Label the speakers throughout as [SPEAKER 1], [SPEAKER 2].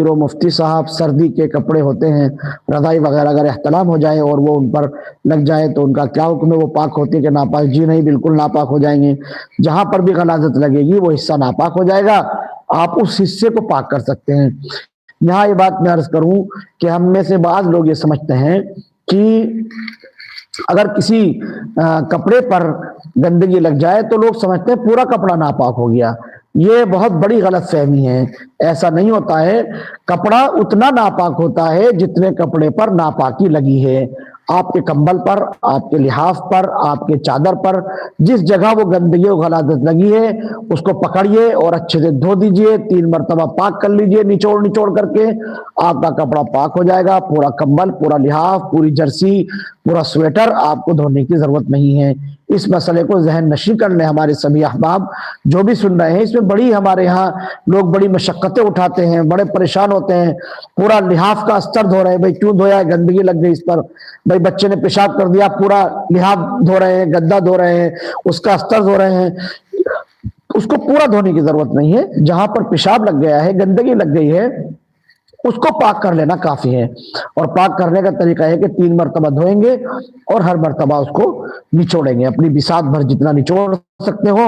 [SPEAKER 1] و مفتی صاحب سردی کے کپڑے ہوتے ہیں، رضائی وغیرہ اگر احتلام ہو جائے اور وہ ان پر لگ جائے تو ان کا کیا حکم ہے؟ وہ پاک ہوتے ہیں کہ ناپاک؟ جی نہیں، بالکل ناپاک ہو جائیں گے۔ جہاں پر بھی غلاظت لگے گی وہ حصہ ناپاک ہو جائے گا، آپ اس حصے کو پاک کر سکتے ہیں۔ یہاں یہ بات میں عرض کروں کہ ہم میں سے بعض لوگ یہ سمجھتے ہیں کہ اگر کسی کپڑے پر گندگی لگ جائے تو لوگ سمجھتے ہیں پورا کپڑا ناپاک ہو گیا۔ یہ بہت بڑی غلط فہمی ہے، ایسا نہیں ہوتا ہے۔ کپڑا اتنا ناپاک ہوتا ہے جتنے کپڑے پر ناپاکی لگی ہے۔ آپ کے کمبل پر، آپ کے لحاف پر، آپ کے چادر پر جس جگہ وہ گندگی و غلاظت لگی ہے اس کو پکڑیے اور اچھے سے دھو دیجئے، 3 مرتبہ پاک کر لیجئے نچوڑ نچوڑ کر کے، آپ کا کپڑا پاک ہو جائے گا۔ پورا کمبل، پورا لحاف، پوری جرسی، پورا سویٹر آپ کو دھونے کی ضرورت نہیں ہے۔ اس مسئلے کو ذہن نشین کر لیں ہمارے سبھی احباب جو بھی سن رہے ہیں۔ اس میں بڑی ہمارے ہاں لوگ بڑی مشقتیں اٹھاتے ہیں، بڑے پریشان ہوتے ہیں۔ پورا لحاف کا استر دھو رہے ہیں، بھائی کیوں دھویا ہے؟ گندگی لگ گئی اس پر۔ بھائی بچے نے پیشاب کر دیا، پورا لحاف دھو رہے ہیں، گدا دھو رہے ہیں، اس کا استر دھو رہے ہیں۔ اس کو پورا دھونے کی ضرورت نہیں ہے، جہاں پر پیشاب لگ گیا ہے، گندگی لگ گئی ہے، اس کو پاک کر لینا کافی ہے۔ اور پاک کرنے کا طریقہ ہے کہ 3 مرتبہ دھوئیں گے اور ہر مرتبہ اس کو نچوڑیں گے، اپنی بساط بھر جتنا نچوڑ سکتے ہو،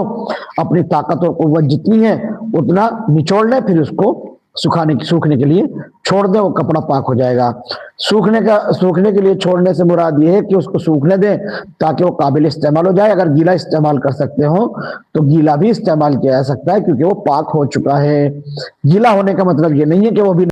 [SPEAKER 1] اپنی طاقت اور قوت جتنی ہے اتنا نچوڑ لیں، پھر اس کو سوکھنے کے لیے چھوڑ دیں، وہ کپڑا پاک ہو جائے گا۔ سوکھنے کے لیے چھوڑنے سے مراد یہ ہے کہ اس کو سوکھنے دیں تاکہ وہ قابل استعمال ہو جائے۔ اگر گیلا استعمال کر سکتے ہو تو گیلا بھی استعمال کیا جا سکتا ہے کیونکہ وہ پاک ہو چکا ہے۔ گیلا ہونے کا مطلب یہ نہیں ہے کہ وہ بھی